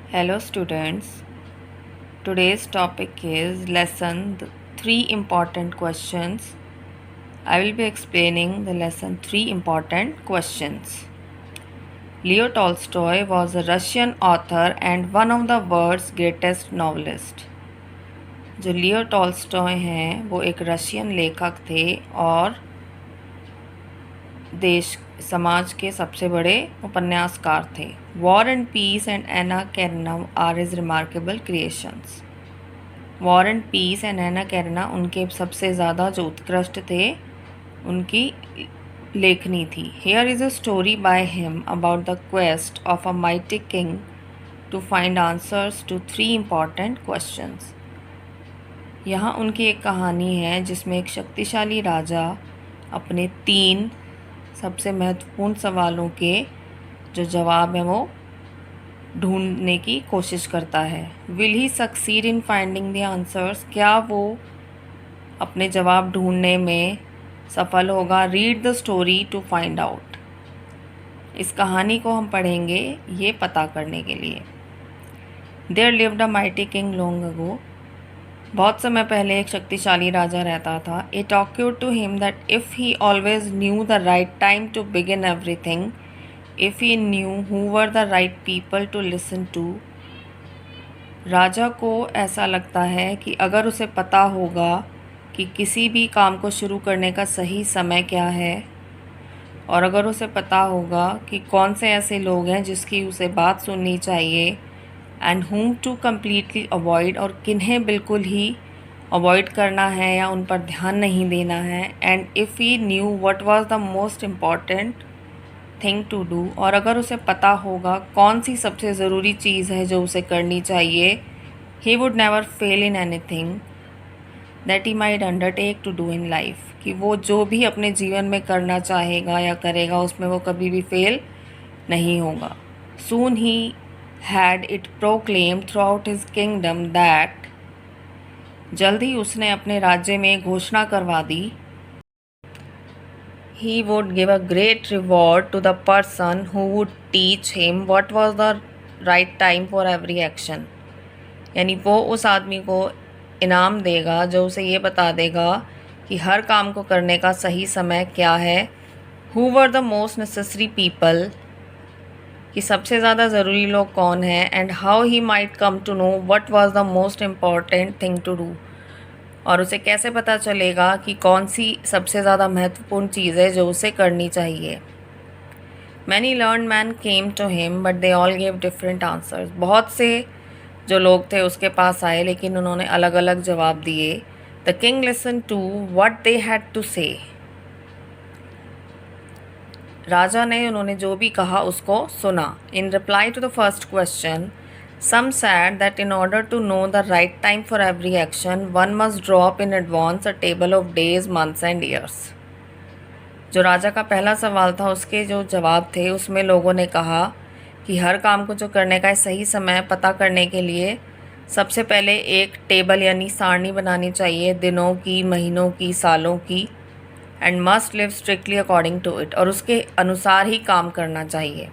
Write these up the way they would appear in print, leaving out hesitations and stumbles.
Hello students, today's topic is lesson 3 important questions. I will be explaining the lesson 3 important questions. Leo Tolstoy was a Russian author and one of the world's greatest novelists. जो Leo Tolstoy हैं वो एक Russian लेखक थे और देश समाज के सबसे बड़े उपन्यासकार थे. War and Peace and Anna Karenina are his remarkable creations. War and Peace and Anna Karenina उनके सबसे ज़्यादा जो उत्कृष्ट थे उनकी लेखनी थी. Here is a story by him about the quest of a mighty king to find answers to 3 important questions. यहाँ उनकी एक कहानी है जिसमें एक शक्तिशाली राजा अपने 3 सबसे महत्वपूर्ण सवालों के जो जवाब हैं वो ढूंढने की कोशिश करता है. Will he succeed in finding the answers. क्या वो अपने जवाब ढूंढने में सफल होगा? Read the story to find out. इस कहानी को हम पढ़ेंगे ये पता करने के लिए. There lived a mighty king long ago. बहुत समय पहले एक शक्तिशाली राजा रहता था. It occurred to him that if he always knew the right time to begin everything, if he knew who were the right people to listen to. राजा को ऐसा लगता है कि अगर उसे पता होगा कि किसी भी काम को शुरू करने का सही समय क्या है और अगर उसे पता होगा कि कौन से ऐसे लोग हैं जिसकी उसे बात सुननी चाहिए and whom to completely avoid और किन्हें बिल्कुल ही अवॉइड करना है या उन पर ध्यान नहीं देना है. And if he knew what was the most important thing to do. और अगर उसे पता होगा कौन सी सबसे ज़रूरी चीज़ है जो उसे करनी चाहिए, he would never fail in anything that he might undertake to do in life. कि वो जो भी अपने जीवन में करना चाहेगा या करेगा उसमें वो कभी भी फेल नहीं होगा. सून ही had it proclaimed throughout his kingdom that. जल्द ही उसने अपने राज्य में घोषणा करवा दी. He would give a great reward to the person who would teach him what was the right time for every action. यानी वो उस आदमी को इनाम देगा जो उसे ये बता देगा कि हर काम को करने का सही समय क्या है. Who were the most necessary people, कि सबसे ज़्यादा ज़रूरी लोग कौन हैं. And how he might come to know what was the most important thing to do. और उसे कैसे पता चलेगा कि कौन सी सबसे ज़्यादा महत्वपूर्ण चीज़ है जो उसे करनी चाहिए. Many learned men came to him but they all gave different answers. बहुत से जो लोग थे उसके पास आए लेकिन उन्होंने अलग अलग जवाब दिए. The king listen to what they had to say. राजा ने उन्होंने जो भी कहा उसको सुना. In reply to the first question, some said that in order to know the right time for every action one must drop in advance a table of days, months and years. जो राजा का पहला सवाल था उसके जो जवाब थे उसमें लोगों ने कहा कि हर काम को जो करने का सही समय पता करने के लिए सबसे पहले एक टेबल यानी सारणी बनानी चाहिए दिनों की, महीनों की, सालों की. And must live strictly according to it. और उसके अनुसार ही काम करना चाहिए.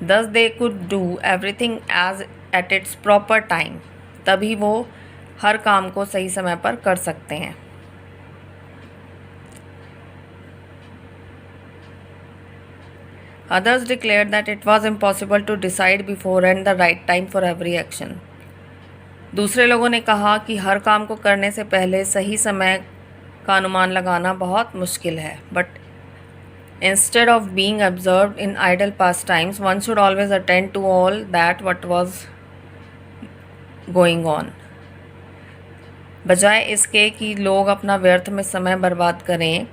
Thus they could do everything as at its proper time. तभी वो हर काम को सही समय पर कर सकते हैं. Others declared that it was impossible to decide beforehand the right time for every action. दूसरे लोगों ने कहा कि हर काम को करने से पहले सही समय का अनुमान लगाना बहुत मुश्किल है. But instead of being observed in idle pastimes one should always attend to all that what was going on. बजाय इसके कि लोग अपना व्यर्थ में समय बर्बाद करें,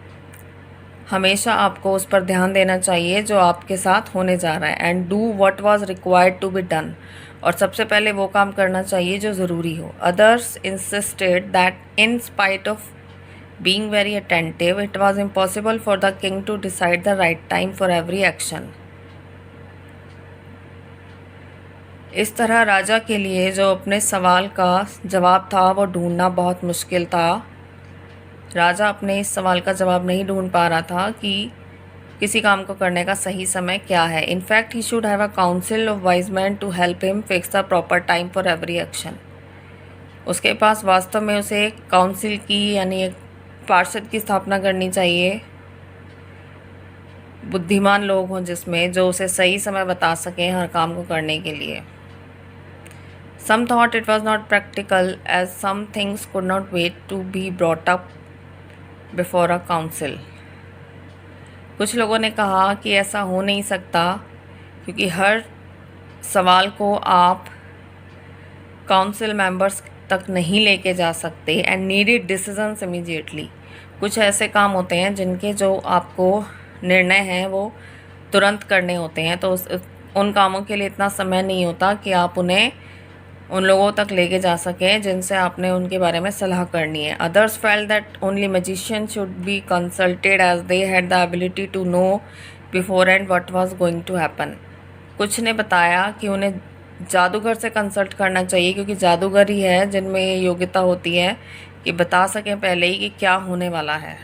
हमेशा आपको उस पर ध्यान देना चाहिए जो आपके साथ होने जा रहा है. And do what was required to be done. और सबसे पहले वो काम करना चाहिए जो ज़रूरी हो. Others insisted that in spite of being very attentive, it was impossible for the king to decide the right time for every action. इस तरह राजा के लिए जो अपने सवाल का जवाब था वो ढूंढना बहुत मुश्किल था. राजा अपने इस सवाल का जवाब नहीं ढूंढ पा रहा था कि किसी काम को करने का सही समय क्या है। In fact he should have a council of wise men to help him fix the proper time for every action. उसके पास वास्तव में उसे एक काउंसिल की यानी एक पार्षद की स्थापना करनी चाहिए, बुद्धिमान लोग हों जिसमें, जो उसे सही समय बता सकें हर काम को करने के लिए। Some thought it was not practical as some things could not wait to be brought up before a council। कुछ लोगों ने कहा कि ऐसा हो नहीं सकता क्योंकि हर सवाल को आप काउंसिल मेंबर्स तक नहीं लेके जा सकते एंड नीडेड डिसीजंस इमीडिएटली। कुछ ऐसे काम होते हैं जिनके जो आपको निर्णय हैं वो तुरंत करने होते हैं, तो उन कामों के लिए इतना समय नहीं होता कि आप उन्हें उन लोगों तक लेके जा सकें जिनसे आपने उनके बारे में सलाह करनी है। Others felt that only magician should be consulted as they had the ability to know beforehand what was going to happen. कुछ ने बताया कि उन्हें जादूगर से कंसल्ट करना चाहिए क्योंकि जादूगर ही है जिनमें ये योग्यता होती है कि बता सकें पहले ही कि क्या होने वाला है।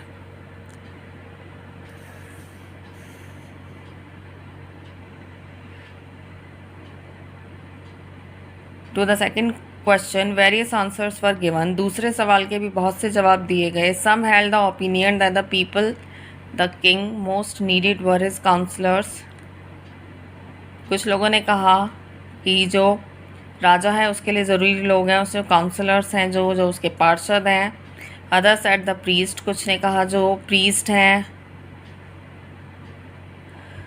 To the second question various answers were given. दूसरे सवाल के भी बहुत से जवाब दिए गए। Some held the opinion that the people the king most needed were his counsellors. कुछ लोगों ने कहा कि जो राजा है उसके लिए ज़रूरी लोग हैं उसके काउंसलर्स हैं, जो जो उसके पार्षद हैं। Other said the priest. कुछ ने कहा जो प्रीस्ट हैं।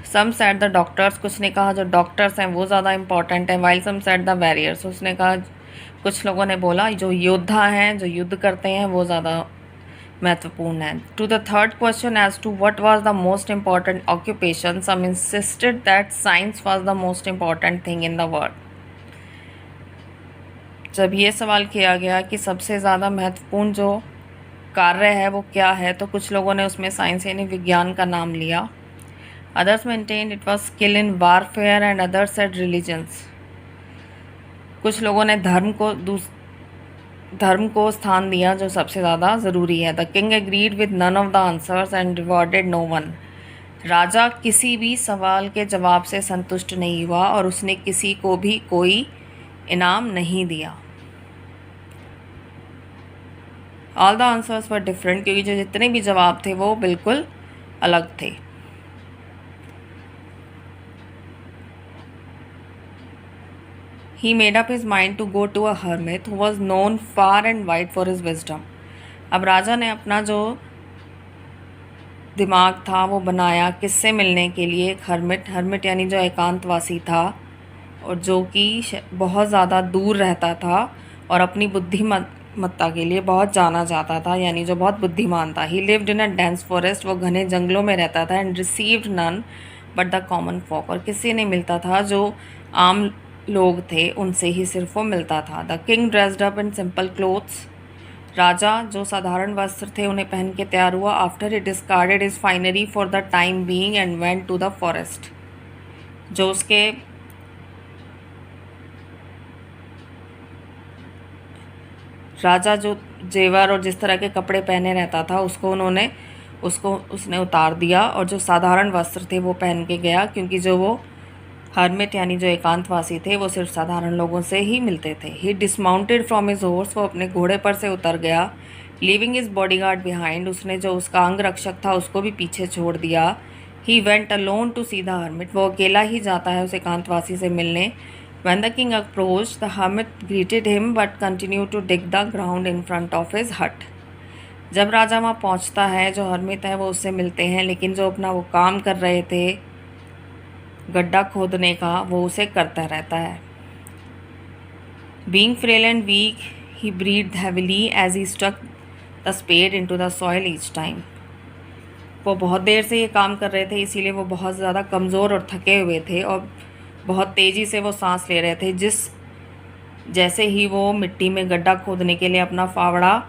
सम सेड द डॉक्टर्स। कुछ ने कहा जो डॉक्टर्स हैं वो ज़्यादा इंपॉर्टेंट है। While some said the warriors. उसने कहा, कुछ लोगों ने बोला जो योद्धा हैं जो युद्ध करते हैं वो ज़्यादा महत्वपूर्ण है। To the third question as to what was the most important occupation, some insisted that science was the most important thing in the world. जब ये सवाल किया गया कि सबसे ज़्यादा महत्वपूर्ण जो कार्य है वो क्या है, तो कुछ लोगों ने उसमें साइंस यानी विज्ञान का नाम लिया। Others maintain it was skill in warfare and others said religions. कुछ लोगों ने धर्म को स्थान दिया जो सबसे ज़्यादा ज़रूरी है। The king agreed with none of the answers and rewarded no one. राजा किसी भी सवाल के जवाब से संतुष्ट नहीं हुआ और उसने किसी को भी कोई इनाम नहीं दिया। All the answers were different, क्योंकि जो जितने भी जवाब थे वो बिल्कुल अलग थे। He made up his mind to go to a hermit who was known far and wide for his wisdom। अब राजा ने अपना जो दिमाग था वो बनाया किससे मिलने के लिए, एक हर्मिट यानी जो एकांतवासी था और जो कि बहुत ज़्यादा दूर रहता था और अपनी बुद्धिमत्ता के लिए बहुत जाना जाता था, यानी जो बहुत बुद्धिमान था। He lived in a dense forest, वो घने जंगलों में रहता था। And received none but the common folk, और किसी नहीं मिलता था जो आम लोग थे उनसे ही सिर्फ वो मिलता था। The king dressed up in simple clothes. राजा जो साधारण वस्त्र थे उन्हें पहन के तैयार हुआ। After he discarded his finery for the time being and went to the forest. जो उसके राजा जो जेवर और जिस तरह के कपड़े पहने रहता था उसने उतार दिया और जो साधारण वस्त्र थे वो पहन के गया, क्योंकि जो वो हर्मिट यानी जो एकांतवासी थे वो सिर्फ साधारण लोगों से ही मिलते थे। ही डिसमाउंटेड फ्रॉम हिज हॉर्स, वो अपने घोड़े पर से उतर गया। लीविंग हिज बॉडीगार्ड बिहाइंड, उसने जो उसका अंग रक्षक था उसको भी पीछे छोड़ दिया। He went alone to see the hermit, वो अकेला ही जाता है उस एकांतवासी से मिलने। When the king approached the hermit greeted him but continue to dig the ground in front of his hut. जब राजा वहाँ पहुँचता है, जो हर्मिट है वो उससे मिलते हैं, लेकिन जो अपना वो काम कर रहे थे गड्ढा खोदने का वो उसे करता रहता है। Being frail and weak he breathed heavily as he stuck the spade into the soil each time. वो बहुत देर से ये काम कर रहे थे, इसीलिए वो बहुत ज़्यादा कमज़ोर और थके हुए थे और बहुत तेज़ी से वो सांस ले रहे थे। जैसे ही वो मिट्टी में गड्ढा खोदने के लिए अपना फावड़ा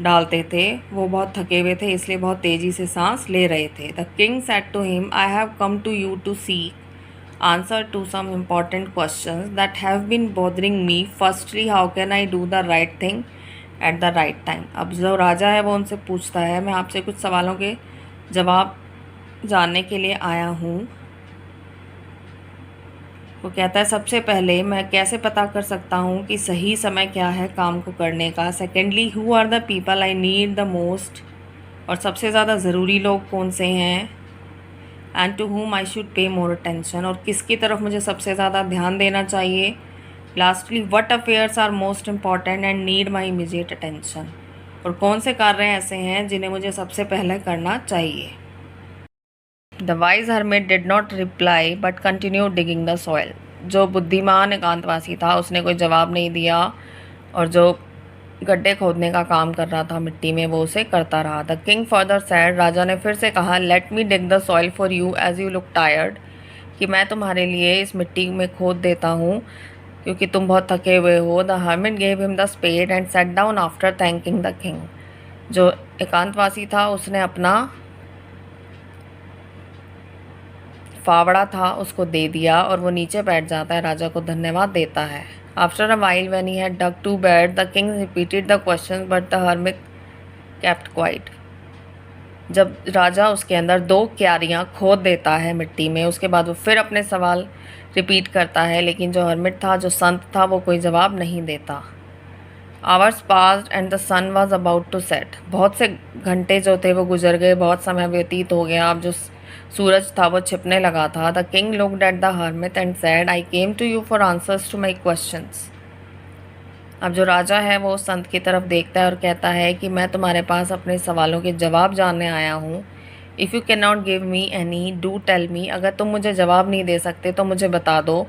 डालते थे वो बहुत थके हुए थे, इसलिए बहुत तेज़ी से सांस ले रहे थे। The king said to him, I have come to you to see answer to some important questions that have been bothering me. Firstly, how can I do the right thing at the right time? अब जो राजा है वो उनसे पूछता है, मैं आपसे कुछ सवालों के जवाब जानने के लिए आया हूँ। वो कहता है सबसे पहले मैं कैसे पता कर सकता हूँ कि सही समय क्या है काम को करने का। Secondly, who are the people I need the most, और सबसे ज़्यादा ज़रूरी लोग कौन से हैं। And to whom I should pay more attention, और किसकी तरफ मुझे सबसे ज़्यादा ध्यान देना चाहिए। Lastly, what affairs are most important and need my immediate attention, और कौन से कार्य ऐसे हैं जिन्हें मुझे सबसे पहले करना चाहिए। The wise hermit did not reply but continue digging the soil. जो बुद्धिमान एकांतवासी था उसने कोई जवाब नहीं दिया, और जो गड्ढे खोदने का काम कर रहा था मिट्टी में वो उसे करता रहा। द किंग फर्दर सैड, राजा ने फिर से कहा, let me dig the soil for you as you look tired, कि मैं तुम्हारे लिए इस मिट्टी में खोद देता हूँ क्योंकि तुम बहुत थके हुए हो। The hermit gave him the spade and sat down after thanking the king. जो एकांतवासी था उसने अपना फावड़ा था उसको दे दिया और वो नीचे बैठ जाता है, राजा को धन्यवाद देता है। After a while when he had dug two beds the king repeated the question but the hermit kept quiet. जब राजा उसके अंदर 2 क्यारियाँ खोद देता है मिट्टी में, उसके बाद वो फिर अपने सवाल रिपीट करता है, लेकिन जो हर्मिट था, जो संत था, वो कोई जवाब नहीं देता। Hours passed and the sun was about to set. बहुत से घंटे जो थे वो गुजर गए, बहुत समय व्यतीत हो गया। अब जो सूरज था वो छिपने लगा था। The king looked at the hermit and said, I came to you for answers to my questions. अब जो राजा है वो संत की तरफ देखता है और कहता है कि मैं तुम्हारे पास अपने सवालों के जवाब जानने आया हूँ। If you can not give me any do tell me, अगर तुम मुझे जवाब नहीं दे सकते तो मुझे बता दो।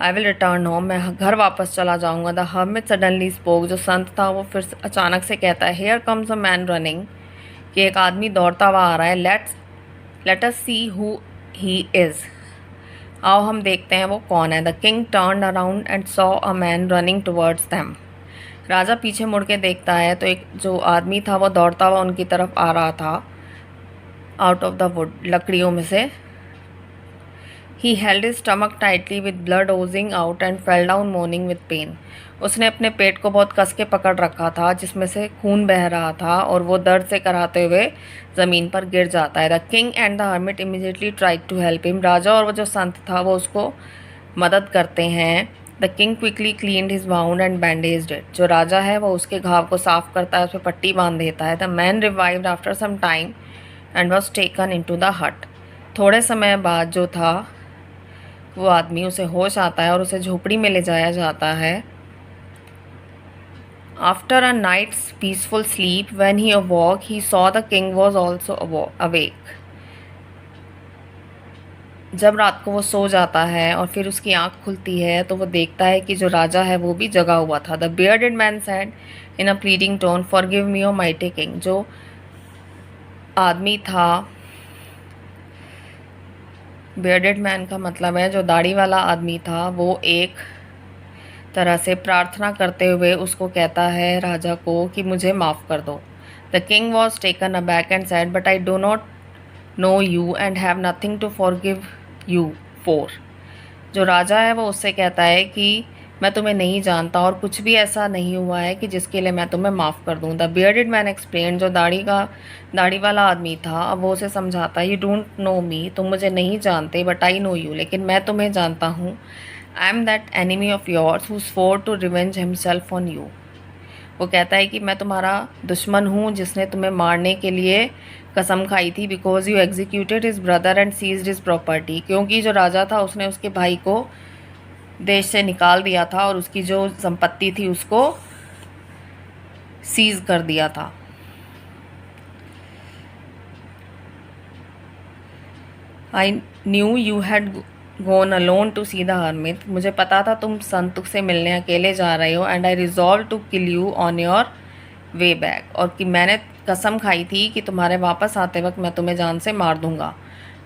आई विल रिटर्न होम, मैं घर वापस चला जाऊँगा। द हर्मिट सडनली स्पोक, जो संत था वो फिर अचानक से कहता है, here comes a man running, कि एक आदमी दौड़ता हुआ आ रहा है। Let us see who he is, आओ हम देखते हैं वो कौन है। The king turned around and saw a man running towards them. राजा पीछे मुड़ के देखता है तो एक जो आदमी था वो दौड़ता हुआ उनकी तरफ आ रहा था, आउट ऑफ द वुड, लकड़ियों में से। He held his stomach tightly with blood oozing out and fell down moaning with pain. उसने अपने पेट को बहुत कस के पकड़ रखा था जिसमें से खून बह रहा था, और वो दर्द से कराहते हुए ज़मीन पर गिर जाता है। The king and the hermit immediately tried to help him. राजा और वो जो संत था वो उसको मदद करते हैं। The king quickly cleaned his wound and bandaged it. जो राजा है वो उसके घाव को साफ करता है, उस पर पट्टी बांध देता है। The man revived after some time and was taken in to the hut. थोड़े समय बाद जो था वो आदमी, उसे होश आता है और उसे झोपड़ी में ले जाया जाता है। After a night's peaceful sleep when he awoke he saw the king was also awake. जब रात को वो सो जाता है और फिर उसकी आंख खुलती है तो वो देखता है कि जो राजा है वो भी जगा हुआ था। The bearded man said in a pleading tone, forgive me O mighty king. जो आदमी था, बियर्डेड मैन का मतलब है जो दाढ़ी वाला आदमी था, वो एक तरह से प्रार्थना करते हुए उसको कहता है राजा को कि मुझे माफ़ कर दो। The king was taken aback and said, but I do not know you and have nothing to forgive you for. जो राजा है वो उससे कहता है कि मैं तुम्हें नहीं जानता और कुछ भी ऐसा नहीं हुआ है कि जिसके लिए मैं तुम्हें माफ़ कर दूँ। द बियर्डेड मैन एक्सप्लेन, जो दाढ़ी वाला आदमी था, अब वो उसे समझाता है, यू डोंट नो मी, तुम मुझे नहीं जानते, बट आई नो यू, लेकिन मैं तुम्हें जानता हूँ। I am that enemy of yours who swore to revenge himself on you. वो कहता है कि मैं तुम्हारा दुश्मन हूँ जिसने तुम्हें मारने के लिए कसम खाई थी, because you executed his brother and seized his property, क्योंकि जो राजा था उसने उसके भाई को देश से निकाल दिया था और उसकी जो संपत्ति थी उसको सीज कर दिया था। I knew you had gone alone to see the hermit, मुझे पता था तुम संत से मिलने अकेले जा रहे हो। And I resolve to kill you on your way back, और कि मैंने कसम खाई थी कि तुम्हारे वापस आते वक्त मैं तुम्हें जान से मार दूंगा।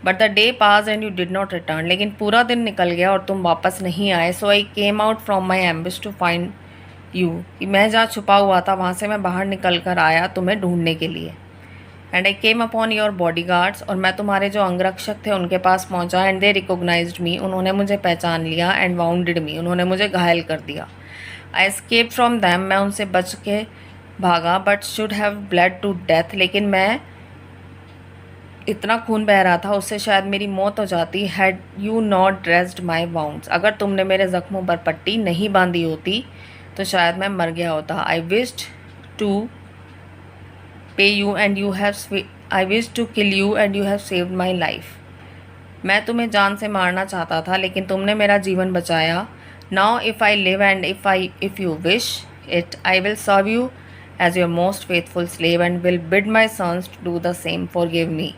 But the day pass and you did not return, लेकिन पूरा दिन निकल गया और तुम वापस नहीं आए। So I came out from my ambush to find you, कि मैं जहाँ छुपा हुआ था वहाँ से मैं बाहर निकल कर आया तुम्हें ढूंढने के लिए। And I came upon your body guards, और मैं तुम्हारे जो अंगरक्षक थे उनके पास पहुँचा। एंड दे रिकोगनाइज्ड मी, उन्होंने मुझे पहचान लिया। एंड वाउंडेड मी, उन्होंने मुझे घायल कर दिया। आई एस्केप फ्रॉम दैम, मैं उनसे बच के भागा। But should have bled to death, लेकिन मैं इतना खून बह रहा था उससे शायद मेरी मौत हो जाती। Had you not dressed my wounds, अगर तुमने मेरे ज़ख्मों पर पट्टी नहीं बांधी होती तो शायद मैं मर गया होता। I wished to pay you and you have I wish to kill you and you have saved my life, मैं तुम्हें जान से मारना चाहता था लेकिन तुमने मेरा जीवन बचाया। Now if I live and if you wish it I will serve you as your most faithful slave and will bid my sons to do the same, forgive me.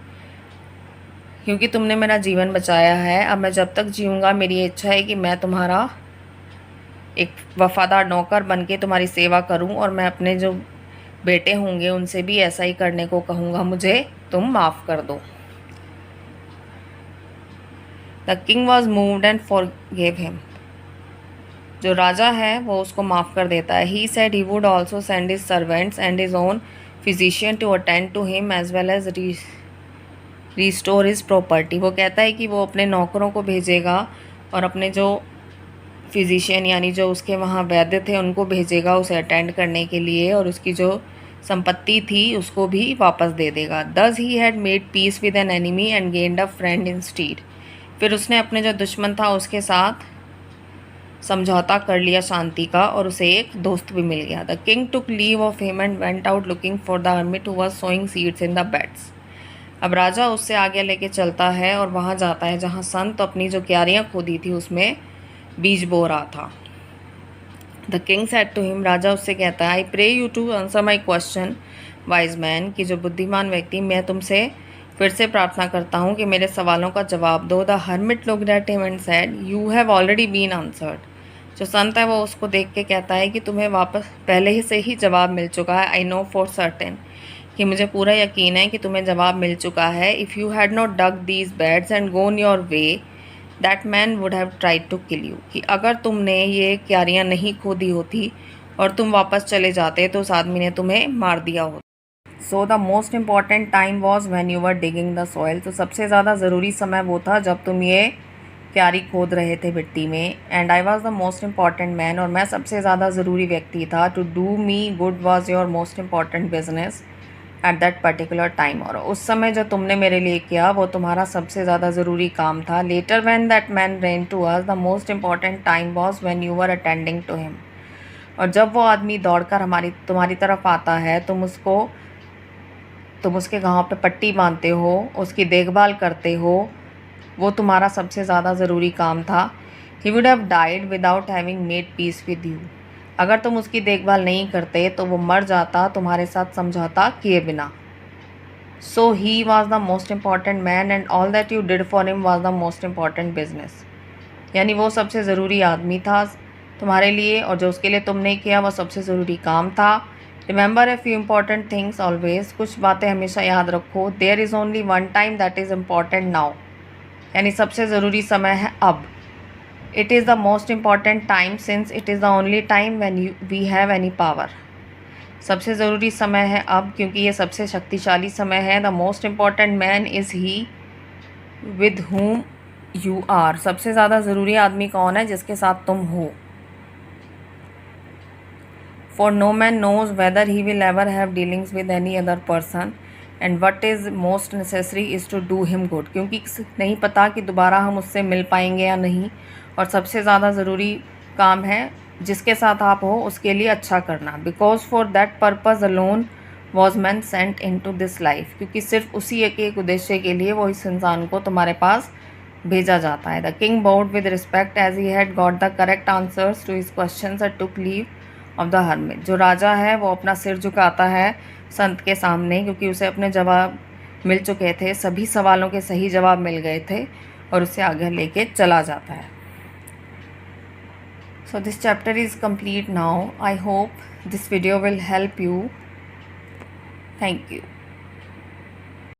क्योंकि तुमने मेरा जीवन बचाया है, अब मैं जब तक जीऊँगा मेरी ये इच्छा है कि मैं तुम्हारा एक वफ़ादार नौकर बन के तुम्हारी सेवा करूं, और मैं अपने जो बेटे होंगे उनसे भी ऐसा ही करने को कहूँगा, मुझे तुम माफ़ कर दो। The king was moved and forgive him, जो राजा है वो उसको माफ़ कर देता है। He said he would also send his servants and his own physician to attend to him as well as restore his property, वो कहता है कि वो अपने नौकरों को भेजेगा और अपने जो फिजिशियन यानी जो उसके वहाँ वैद्य थे उनको भेजेगा उसे अटेंड करने के लिए, और उसकी जो संपत्ति थी उसको भी वापस दे देगा। दस he had made peace with an enemy and gained a friend in stead, फिर उसने अपने जो दुश्मन था उसके साथ समझौता कर लिया शांति का, और उसे एक दोस्त भी मिल गया। The king took leave of him and went out looking for the hermit who was sowing seeds in the beds, अब राजा उससे आगे लेके चलता है और वहाँ जाता है जहाँ संत अपनी जो क्यारियाँ खोदी थी उसमें बीज बो रहा था। The king said to him, राजा उससे कहता है, I pray you to answer my question wise man, कि जो बुद्धिमान व्यक्ति, मैं तुमसे फिर से प्रार्थना करता हूँ कि मेरे सवालों का जवाब दो। The hermit looked at him and said, you have already been answered, जो संत है वो उसको देख के कहता है कि तुम्हें वापस पहले ही से ही जवाब मिल चुका है। आई नो फॉर सर्टेन, कि मुझे पूरा यकीन है कि तुम्हें जवाब मिल चुका है। If you had not dug these beds and gone your way that man would have tried to kill you, कि अगर तुमने ये क्यारियाँ नहीं खोदी होती और तुम वापस चले जाते तो उस आदमी ने तुम्हें मार दिया होता। So the most important time was when you were digging the soil, तो सबसे ज़्यादा ज़रूरी समय वो था जब तुम ये क्यारी खोद रहे थे मिट्टी में। And I was the most important man, और मैं सबसे ज़्यादा ज़रूरी व्यक्ति था। To do me good was your most important business at that particular time, और उस समय जो तुमने मेरे लिए किया वो तुम्हारा सबसे ज़्यादा ज़रूरी काम था। Later when that man ran to us the most important time was when you were attending to him, और जब वो आदमी दौड़कर तुम्हारी तरफ आता है, तुम उसके घाव पे पट्टी बांधते हो, उसकी देखभाल करते हो, वो तुम्हारा सबसे ज़्यादा ज़रूरी काम था। He would have died without having made peace with you, अगर तुम उसकी देखभाल नहीं करते तो वो मर जाता तुम्हारे साथ समझौता किए बिना। So he was the most important man and all that you did for him was the most important business, यानी वो सबसे ज़रूरी आदमी था तुम्हारे लिए, और जो उसके लिए तुमने किया वो सबसे ज़रूरी काम था। Remember a few important things always, कुछ बातें हमेशा याद रखो। There is only one time that is important now, यानी सबसे ज़रूरी समय है अब। It is the most important time since it is the only time when we have any power, सबसे ज़रूरी समय है अब क्योंकि ये सबसे शक्तिशाली समय है। The most important man is he with whom you are, सबसे ज़्यादा ज़रूरी आदमी कौन है, जिसके साथ तुम हो। For no man knows whether he will ever have dealings with any other person and what is most necessary is to do him good, क्योंकि नहीं पता कि दोबारा हम उससे मिल पाएंगे या नहीं, और सबसे ज़्यादा ज़रूरी काम है जिसके साथ आप हो उसके लिए अच्छा करना। Because for that purpose alone was man sent in to this life, क्योंकि सिर्फ उसी एक उद्देश्य के लिए वो इस इंसान को तुम्हारे पास भेजा जाता है। The king bowed with respect as he had got the correct answers to his questions and took leave of the hermit, जो राजा है वो अपना सिर झुकाता है संत के सामने, क्योंकि उसे अपने जवाब मिल चुके थे, सभी सवालों के सही जवाब मिल गए थे, और उसे आगे लेके चला जाता है। So this chapter is complete now. I hope this video will help you. Thank you.